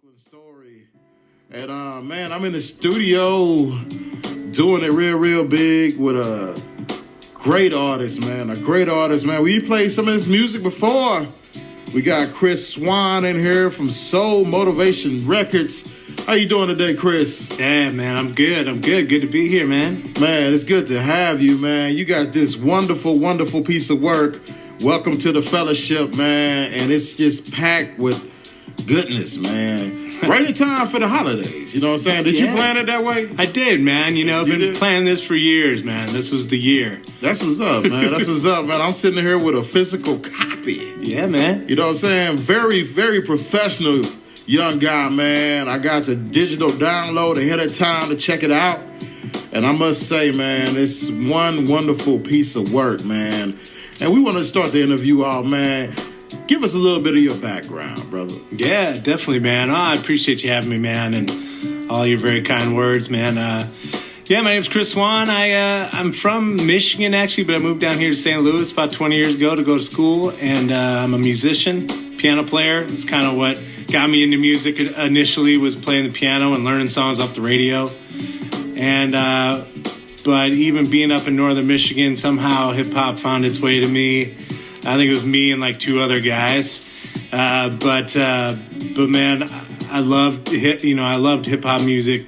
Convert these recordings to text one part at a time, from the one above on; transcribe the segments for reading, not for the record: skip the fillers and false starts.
Brooklyn story. And man, I'm in the studio doing it real big with a great artist, man. A great artist, man. We played some of his music before. We got Chris Swan in here from Soul Motivation Records. How you doing today, Chris? Yeah, man, I'm good. Good to be here, man. Man, it's good to have you, man. You got this wonderful piece of work. Welcome to the fellowship, man. And it's just packed with goodness, man. Right in time for the holidays. You know what I'm saying? Did you plan it that way? I did, man. I've been planning this for years, man. This was the year. That's what's up, man. That's what's up, man. I'm sitting here with a physical copy. Yeah, man. You know what I'm saying? Very professional young guy, man. I got the digital download ahead of time to check it out. And I must say, man, it's one wonderful piece of work, man. And we want to start the interview off, man. Give us a little bit of your background, brother. Yeah, definitely, man. I appreciate you having me, man, and all your very kind words, man. My name's Chris Swan. I'm from Michigan, actually, but I moved down here to St. Louis about 20 years ago to go to school, and I'm a musician, piano player. It's kind of what got me into music initially, was playing the piano and learning songs off the radio. And but even being up in northern Michigan, somehow hip-hop found its way to me. I think it was me and like two other guys. But man, I loved hip hop music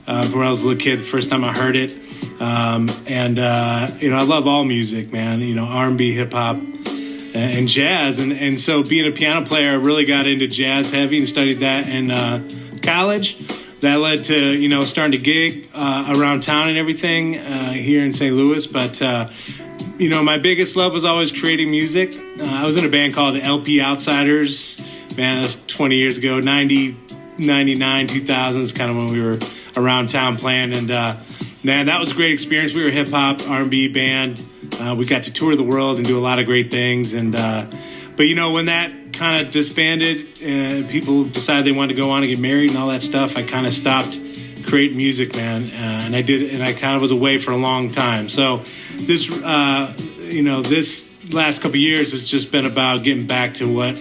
from when I was a little kid. The first time I heard it, I love all music, man. R&B, hip hop, and jazz. And so being a piano player, I really got into jazz heavy and studied that in college. That led to starting to gig around town and everything here in St. Louis, but. My biggest love was always creating music. I was in a band called LP Outsiders. Man, that was 20 years ago, 90, 99, 2000 is kind of when we were around town playing. And, man, that was a great experience. We were a hip-hop, R&B band. We got to tour the world and do a lot of great things. And but when that kind of disbanded, people decided they wanted to go on and get married and all that stuff, I kind of stopped create music, man, and I kind of was away for a long time. So this last couple of years has just been about getting back to what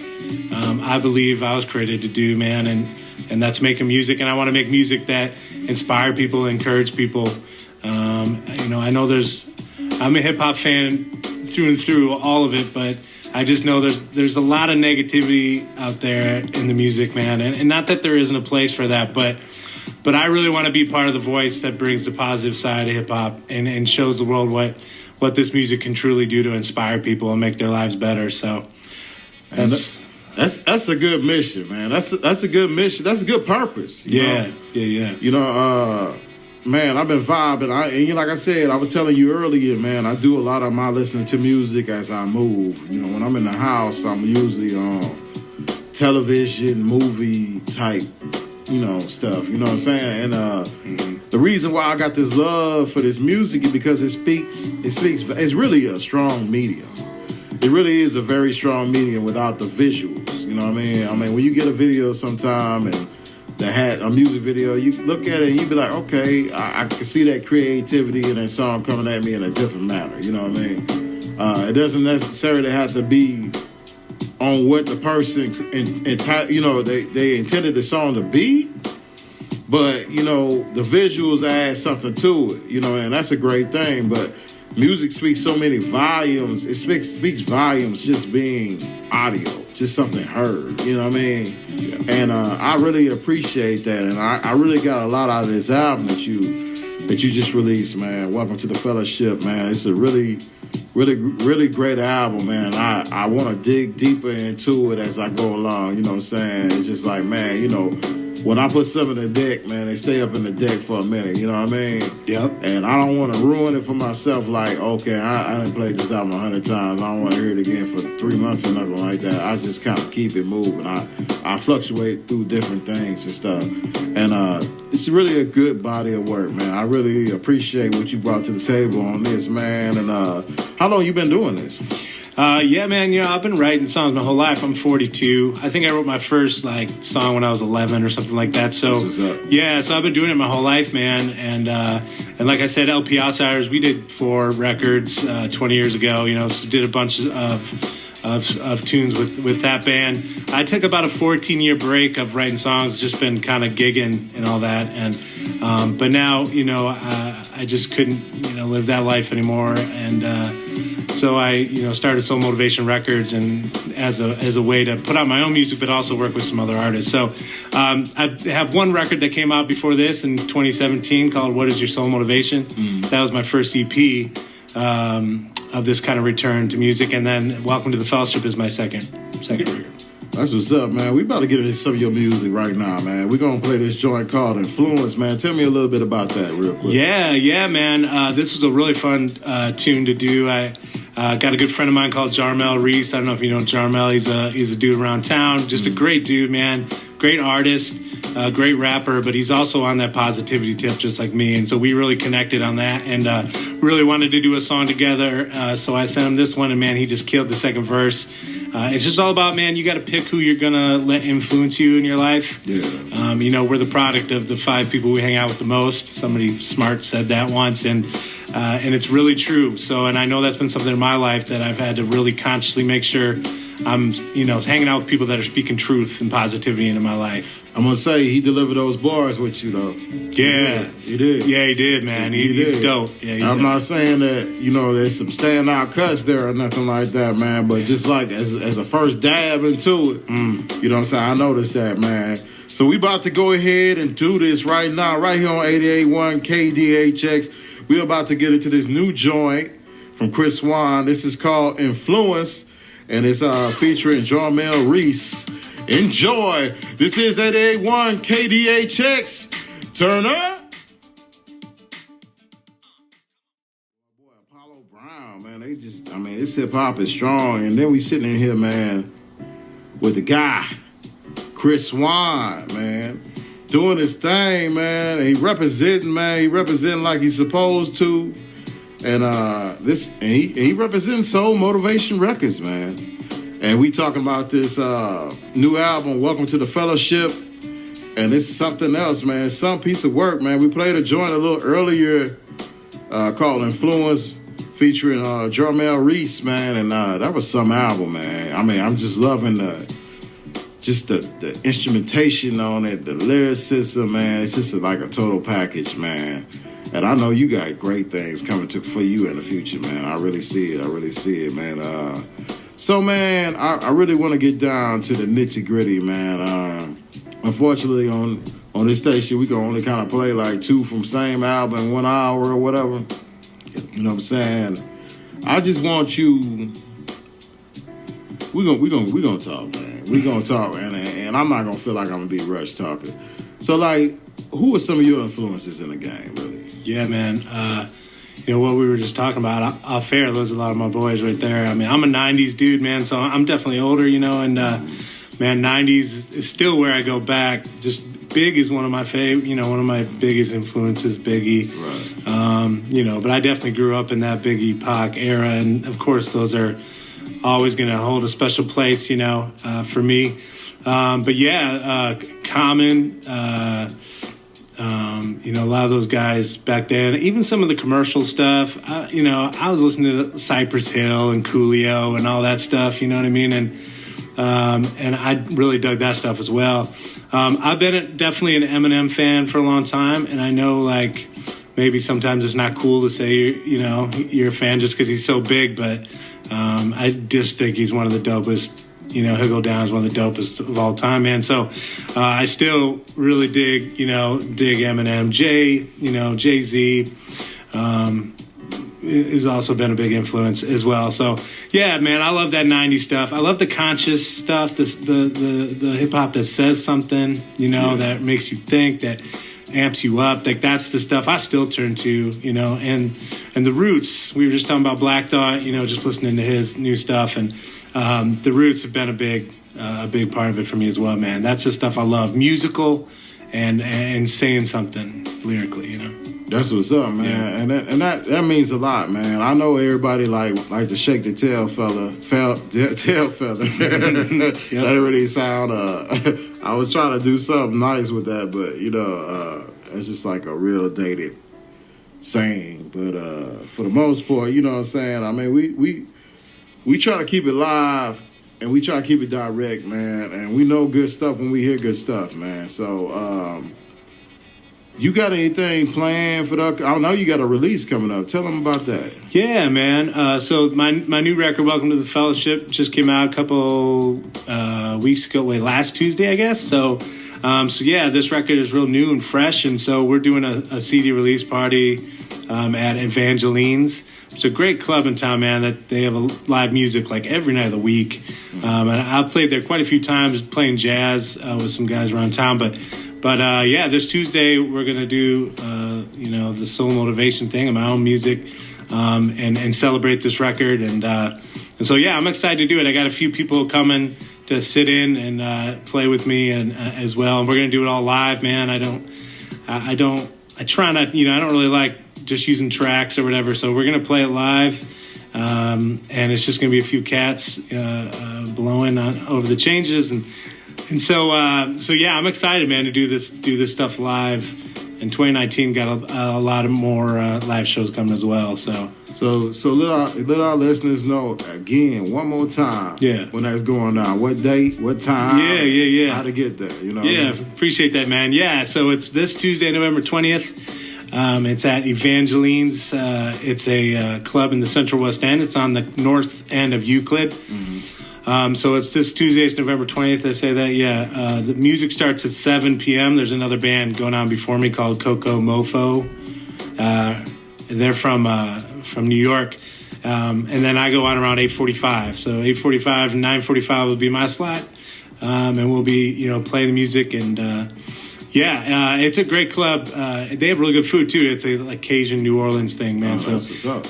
I believe I was created to do, man, and that's making music. And I want to make music that inspire people, encourage people. I know I'm a hip hop fan through and through, all of it, but I just know there's a lot of negativity out there in the music, man, and not that there isn't a place for that, but I really want to be part of the voice that brings the positive side of hip-hop and shows the world what this music can truly do to inspire people and make their lives better. So that's a good mission, man. That's a good mission. That's a good purpose. Yeah. Man, I've been vibing. Like I said, I was telling you earlier, man, I do a lot of my listening to music as I move. When I'm in the house, I'm usually on television, movie type stuff, you know what I'm saying? And the reason why I got this love for this music is because it's really a strong medium. It really is a very strong medium without the visuals, you know what I mean? When you get a video sometime and that had a music video, you look at it and you be like, okay, I can see that creativity in that song coming at me in a different manner, you know what I mean? It doesn't necessarily have to be on what the person they intended the song to be, but the visuals add something to it, and that's a great thing. But music speaks so many volumes. It speaks volumes just being audio, just something heard. You know what I mean? Yeah. And I really appreciate that, and I really got a lot out of this album that you just released, man. Welcome to the fellowship, man. It's a really great album, man. I want to dig deeper into it as I go along, you know what I'm saying? It's just like, man, when I put something in the deck, man, they stay up in the deck for a minute, you know what I mean? Yep. And I don't want to ruin it for myself, like, okay, I done played this album 100 times. I don't want to hear it again for 3 months or nothing like that. I just kind of keep it moving. I fluctuate through different things and stuff. And it's really a good body of work, man. I really appreciate what you brought to the table on this, man. And how long you been doing this? Yeah, man, I've been writing songs my whole life. I'm 42. I think I wrote my first song when I was 11 or something like that. So that's what's up. Yeah, so I've been doing it my whole life, man. And like I said, LP Outsiders, we did 4 records 20 years ago. So did a bunch of of tunes with that band. I took about a 14-year break of writing songs, just been kind of gigging and all that, and but now I just couldn't live that life anymore, and so I started Soul Motivation Records, and as a way to put out my own music, but also work with some other artists. So I have one record that came out before this in 2017 called "What Is Your Soul Motivation." That was my first EP. Of this kind of return to music, and then Welcome to the Fellowship is my second record. That's what's up, man. We about to get into some of your music right now, man. We're going to play this joint called Influence, man. Tell me a little bit about that real quick. Yeah, man. This was a really fun tune to do. I got a good friend of mine called Jarmel Reese. I don't know if you know Jarmel. He's a dude around town. Just a great dude, man. Great artist, great rapper, but he's also on that positivity tip just like me. And so we really connected on that and really wanted to do a song together. So I sent him this one, and, man, he just killed the second verse. It's just all about, man, you got to pick who you're going to let influence you in your life. Yeah. We're the product of the 5 people we hang out with the most. Somebody smart said that once, and it's really true. So, and I know that's been something in my life that I've had to really consciously make sure I'm, hanging out with people that are speaking truth and positivity into my life. I'm going to say he delivered those bars with you, though. Yeah. He did. Yeah, he did, man. He's dope. Yeah, I'm not saying that, there's some standout cuts there or nothing like that, man, but just like as a first dab into it, you know what I'm saying? I noticed that, man. So we about to go ahead and do this right now, right here on 88.1 KDHX. We're about to get into this new joint from Chris Swan. This is called Influence, and it's featuring Jarmel Reese. Enjoy. This is 88.1 KDHX. Turn up. Boy, Apollo Brown, man, this hip hop is strong. And then we sitting in here, man, with the guy, Chris Swan, man, doing his thing, man. He representing, man. He representing like he's supposed to. And he represents Soul Motivation Records, man. And we talking about this new album, Welcome to the Fellowship. And it's something else, man. Some piece of work, man. We played a joint a little earlier called Influence featuring Jarmel Reese, man. And that was some album, man. I mean, I'm just loving the instrumentation on it, the lyricism, man. It's just like a total package, man. And I know you got great things coming for you in the future, man. I really see it, man. So, man, I really want to get down to the nitty-gritty, man. Unfortunately, on this station, we can only kind of play like 2 from same album in 1 hour or whatever. You know what I'm saying? I just want you. We're gonna talk, man. We're gonna talk, and I'm not gonna feel like I'm gonna be rushed talking. So, like, who are some of your influences in the game, really? Yeah, man. What we were just talking about, off fair, those are a lot of my boys right there. I mean, I'm a 90s dude, man, so I'm definitely older, and, man, 90s is still where I go back. Just Big is one of my one of my biggest influences, Biggie. Right. But I definitely grew up in that Biggie Pac era, and, of course, those are always going to hold a special place, for me. But, yeah, Common, a lot of those guys back then, even some of the commercial stuff, I was listening to Cypress Hill and Coolio and all that stuff, you know what I mean? And I really dug that stuff as well. I've been definitely an Eminem fan for a long time, and I know, like, maybe sometimes it's not cool to say, you're a fan just because he's so big, but I just think he's one of the dopest. He'll go down as one of the dopest of all time, man. So I still really dig Eminem. Jay-Z has also been a big influence as well. So, yeah, man, I love that 90s stuff. I love the conscious stuff, the hip-hop that says something, that makes you think, that amps you up. Like, that's the stuff I still turn to, and the Roots. We were just talking about Black Thought, just listening to his new stuff, and the Roots have been a big part of it for me as well, man. That's the stuff I love, musical and saying something lyrically, That's what's up, man. Yeah. And that means a lot, man. I know everybody like to shake the tail feather. Yep. That really sound. I was trying to do something nice with that, but it's just like a real dated saying. But for the most part, you know what I'm saying. I mean, we try to keep it live and we try to keep it direct, man. And we know good stuff when we hear good stuff, man. So, you got anything planned for the? I know you got a release coming up. Tell them about that. Yeah, man. So my new record, Welcome to the Fellowship, just came out a couple weeks ago. Last Tuesday, I guess. So yeah, this record is real new and fresh, and so we're doing a CD release party at Evangeline's. It's a great club in town, man, that they have a live music like every night of the week. And I've played there quite a few times playing jazz with some guys around town. But yeah, this Tuesday we're going to do, the soul motivation thing and my own music and celebrate this record. And so, yeah, I'm excited to do it. I got a few people coming to sit in and play with me and as well. And we're going to do it all live, man. I try not, I don't really like just using tracks or whatever. So we're going to play it live. And it's just going to be a few cats blowing over the changes. And so yeah, I'm excited, man, to do this stuff live. And 2019 got a lot of more live shows coming as well. So let our listeners know again one more time. Yeah. When that's going on, what date, what time? Yeah. How to get there? Yeah, appreciate that, man. Yeah, so it's this Tuesday, November 20th. It's at Evangeline's. It's a club in the Central West End. It's on the north end of Euclid. Mm-hmm. So it's this Tuesday, it's November 20th. I say that, yeah. The music starts at 7 p.m. There's another band going on before me called Coco Mofo. They're from New York. And then I go on around 8:45. So 8:45 and 9:45 will be my slot. And we'll be, playing the music and... it's a great club. They have really good food too. It's a Cajun New Orleans thing, man. So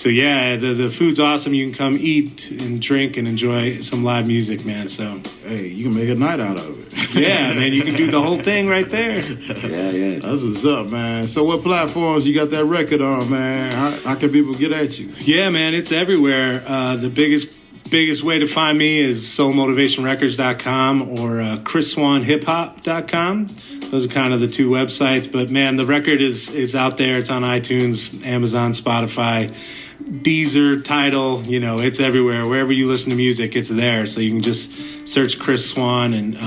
yeah, the food's awesome. You can come eat and drink and enjoy some live music, man. So hey, you can make a night out of it. Yeah, man, you can do the whole thing right there. Yeah. That's what's up, man. So what platforms you got that record on, man? How can people get at you? Yeah, man, it's everywhere. The biggest way to find me is soulmotivationrecords.com or chrisswanhiphop.com. Those are kind of the two websites. But, man, the record is out there. It's on iTunes, Amazon, Spotify, Deezer, Tidal. It's everywhere. Wherever you listen to music, it's there. So you can just search Chris Swan and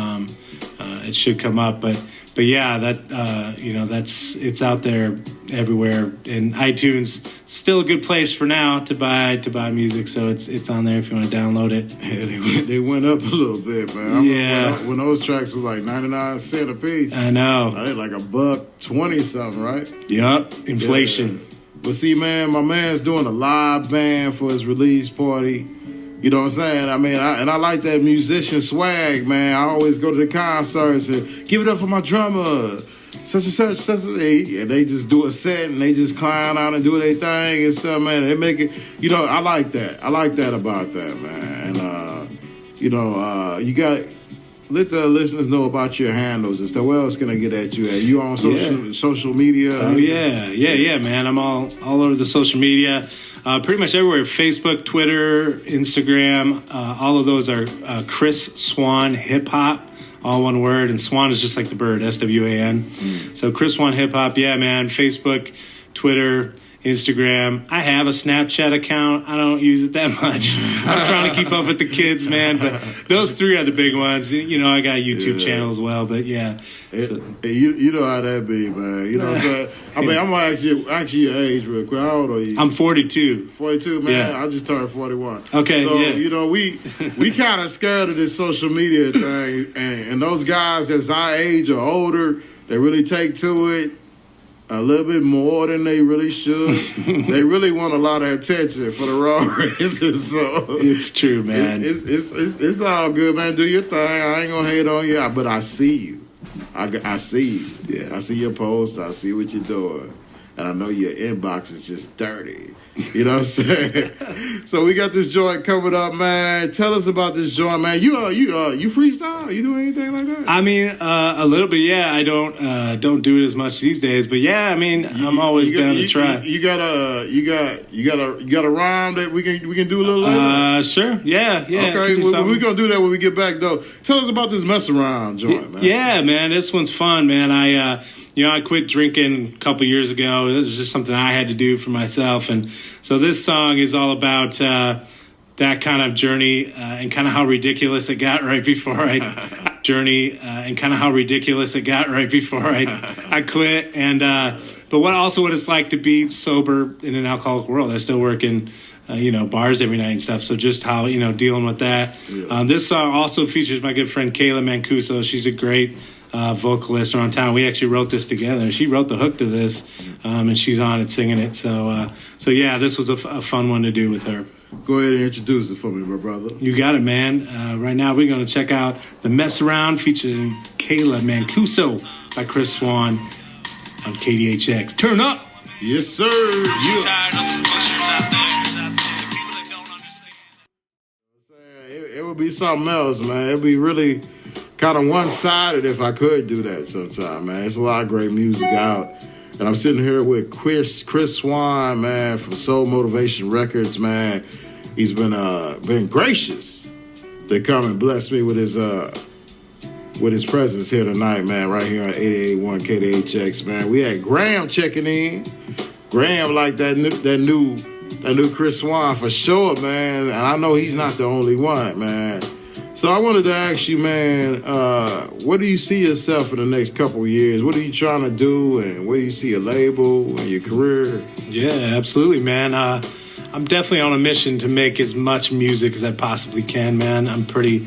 it should come up. But yeah, it's out there everywhere. And iTunes still a good place for now to buy music. So it's on there if you want to download it. Yeah, they went up a little bit, man. Yeah. When those tracks was like 99 cents a piece. I know. I think like $1.20 something, right? Yup. Inflation. Yeah. But see, man, my man's doing a live band for his release party. You know what I'm saying? I mean, I like that musician swag, man. I always go to the concerts and give it up for my drummer, such and such, and they just do a set and they just clown out and do their thing and stuff, man. They make it, I like that. I like that about that, man. And, you got, let the listeners know about your handles and stuff. Where else can I get at you at? You on social media? Oh, yeah, man. I'm all over the social media. Pretty much everywhere. Facebook, Twitter, Instagram. All of those are Chris Swan Hip Hop, all one word. And Swan is just like the bird, SWAN. So Chris Swan Hip Hop, yeah, man. Facebook, Twitter, Instagram. I have a Snapchat account. I don't use it that much. I'm trying to keep up with the kids, man. But those three are the big ones. I got a YouTube channel as well. But yeah. You know how that be, man. You know what I'm saying? I mean, I'm going to ask you your age real quick. How old are you? I'm 42. 42, man? Yeah. I just turned 41. Okay, so, yeah. We kind of scared of this social media thing. And those guys that's our age or older, they really take to it a little bit more than they really should. They really want a lot of attention for the wrong reasons. So it's true, man. It's all good, man. Do your thing. I ain't gonna hate on you, but I see you. I see you. Yeah. I see your posts. I see what you're doing, and I know your inbox is just dirty. You know what I'm saying? So we got this joint coming up, man. Tell us about this joint, man. You freestyle? You do anything like that? I mean, a little bit, yeah. I don't do it as much these days, but yeah, I mean, I'm always down to try. You got a rhyme that we can do a little later? Sure. Yeah. Okay, we're gonna do that when we get back, though. Tell us about this mess around joint, man. Yeah, man, this one's fun, man. I quit drinking a couple years ago. It was just something I had to do for myself. And so this song is all about that kind of journey and kind of how ridiculous it got right before I quit. And but what it's like to be sober in an alcoholic world. I still work in bars every night and stuff. So just how dealing with that. Yeah. This song also features my good friend Kayla Mancuso. She's a great vocalist around town. We actually wrote this together. She wrote the hook to this, and she's on it singing it. So yeah, this was a fun one to do with her. Go ahead and introduce it for me, my brother. You got it, man. Right now we're going to check out The Mess Around featuring Kayla Mancuso by Chris Swan on KDHX. Turn up! Yes, sir. It would be something else, man. It'd be really kind of one-sided if I could do that sometime, man. It's a lot of great music out. And I'm sitting here with Chris Swan, man, from Soul Motivation Records, man. He's been gracious to come and bless me with his presence here tonight, man, right here on 88.1 KDHX, man. We had Graham checking in. Graham like that new Chris Swan for sure, man. And I know he's not the only one, man. So I wanted to ask you, man, what do you see yourself in the next couple of years? What are you trying to do, and where do you see your label and your career? Yeah, absolutely, man. I'm definitely on a mission to make as much music as I possibly can, man. I'm pretty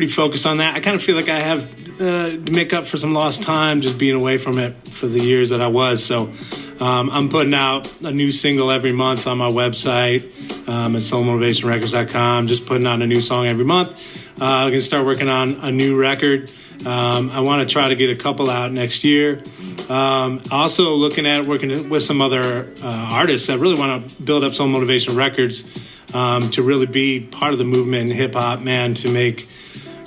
focused on that. I kind of feel like I have to make up for some lost time just being away from it for the years that I was. So I'm putting out a new single every month on my website at soulmotivationrecords.com, just putting out a new song every month. I can start working on a new record. I want to try to get a couple out next year. Also looking at working with some other artists. I really want to build up Soul Motivation Records to really be part of the movement in hip-hop, man, to make,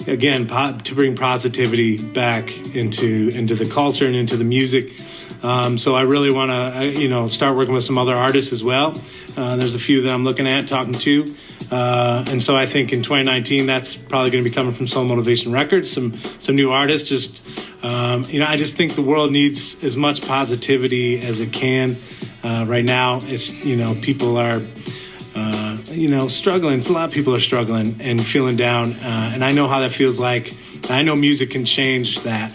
again, to bring positivity back into the culture and into the music. So I really want to, start working with some other artists as well. There's a few that I'm looking at, talking to. And so I think in 2019, that's probably going to be coming from Soul Motivation Records, some new artists. Just, I just think the world needs as much positivity as it can. Right now, it's, people are, struggling. A lot of people are struggling and feeling down. And I know how that feels like. I know music can change that.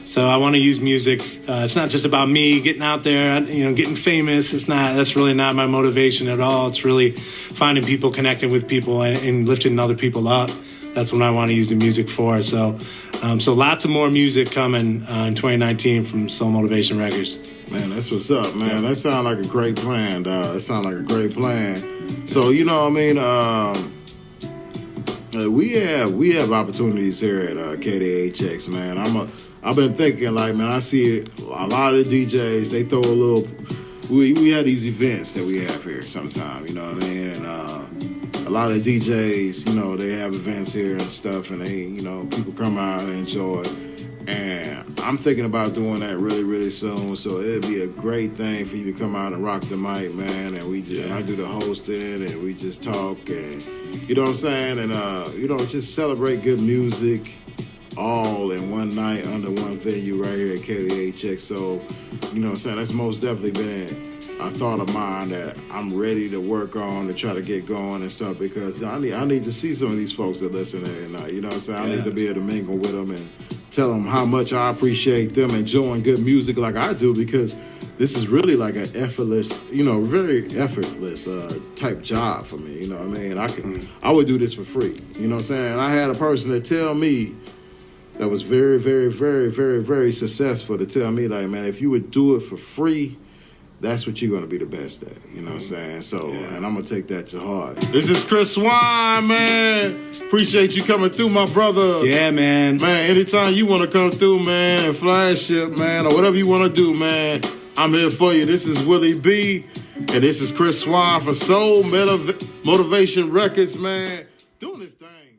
So I want to use music. It's not just about me getting out there, getting famous. That's really not my motivation at all. It's really finding people, connecting with people, and lifting other people up. That's what I want to use the music for. So lots of more music coming in 2019 from Soul Motivation Records. Man, that's what's up, man. That sounds like a great plan, dog. That sounds like a great plan. So, we have opportunities here at KDHX, man. I've been thinking, like, man, I see a lot of DJs, they throw a little, we have these events that we have here sometime, you know what I mean? And a lot of DJs, they have events here and stuff, and they, people come out and enjoy it. And I'm thinking about doing that really, really soon. So it'd be a great thing for you to come out and rock the mic, man. And and I do the hosting, and we just talk, and you know what I'm saying? And just celebrate good music all in one night under one venue right here at KDHX. So, you know what I'm saying? That's most definitely been a thought of mine that I'm ready to work on to try to get going and stuff, because I need to see some of these folks that listen there tonight. You know what I'm saying? I need to be able to mingle with them and tell them how much I appreciate them enjoying good music like I do, because this is really like an effortless, very effortless type job for me. You know what I mean? I would do this for free. You know what I'm saying? I had a person that tell me that was very, very, very, very, very successful to tell me, like, man, if you would do it for free, that's what you're going to be the best at. You know what I'm saying? So, and I'm going to take that to heart. This is Chris Swan, man. Appreciate you coming through, my brother. Yeah, man. Man, anytime you want to come through, man, and flash it, man, or whatever you want to do, man, I'm here for you. This is Willie B, and this is Chris Swan for Soul Motivation Records, man. Doing this thing.